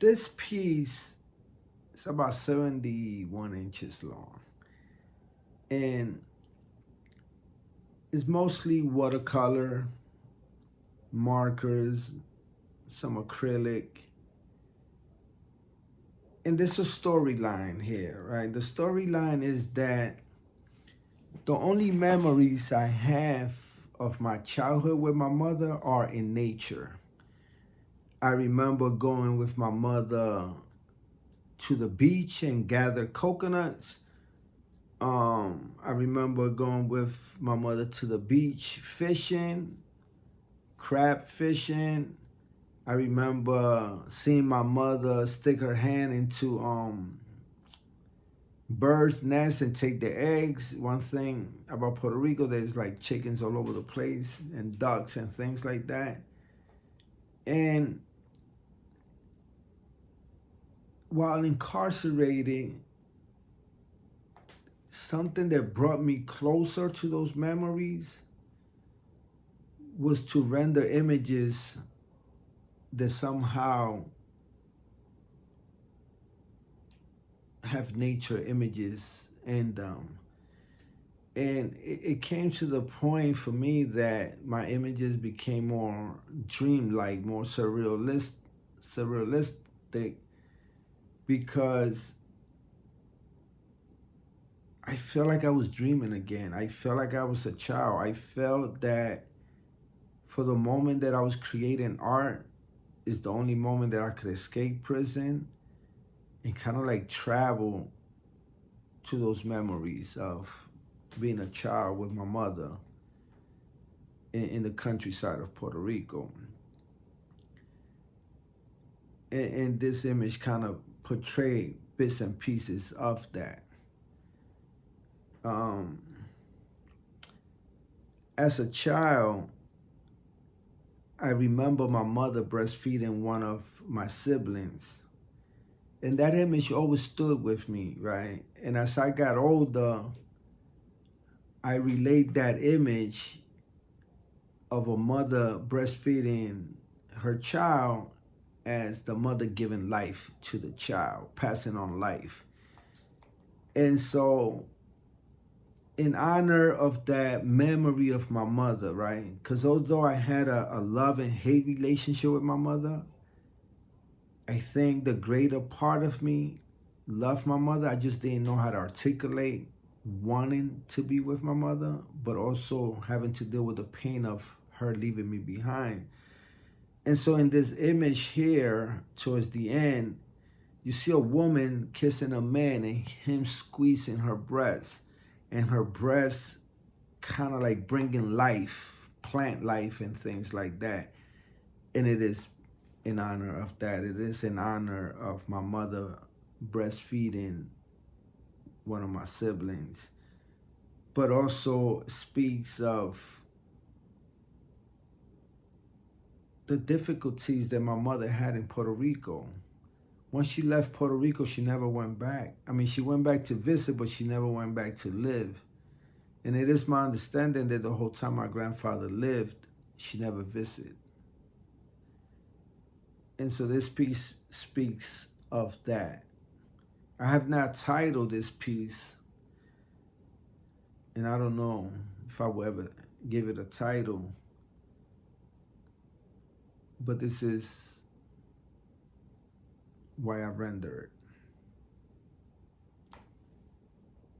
This piece is about 71 inches long, and it's mostly watercolor, markers, some acrylic. And there's a storyline here, right? The storyline is that the only memories I have of my childhood with my mother are in nature. I remember going with my mother to the beach and gather coconuts. I remember going with my mother to the beach fishing, crab fishing. I remember seeing my mother stick her hand into birds' nests and take the eggs. One thing about Puerto Rico, there's like chickens all over the place and ducks and things like that. And while incarcerated, something that brought me closer to those memories was to render images that somehow have nature images in them. And it came to the point for me that my images became more dreamlike, more surrealistic, because I felt like I was dreaming again. I felt like I was a child. I felt that for the moment that I was creating art is the only moment that I could escape prison and kind of like travel to those memories of being a child with my mother in the countryside of Puerto Rico. And this image kind of portrayed bits and pieces of that. Um, as a child, I remember my mother breastfeeding one of my siblings. And that image always stood with me, right? And as I got older, I relate that image of a mother breastfeeding her child as the mother giving life to the child, passing on life. And so, in honor of that memory of my mother, right? Because although I had a love and hate relationship with my mother, I think the greater part of me loved my mother. I just didn't know how to articulate wanting to be with my mother, but also having to deal with the pain of her leaving me behind. And so in this image here, towards the end, you see a woman kissing a man and him squeezing her breast, and her breast kind of like bringing life, plant life, and things like that. And it is in honor of that. It is in honor of my mother breastfeeding one of my siblings, but also speaks of the difficulties that my mother had in Puerto Rico. Once she left Puerto Rico, she never went back. I mean, she went back to visit, but she never went back to live. And it is my understanding that the whole time my grandfather lived, she never visited. And so this piece speaks of that. I have not titled this piece, and I don't know if I will ever give it a title, but this is why I render it.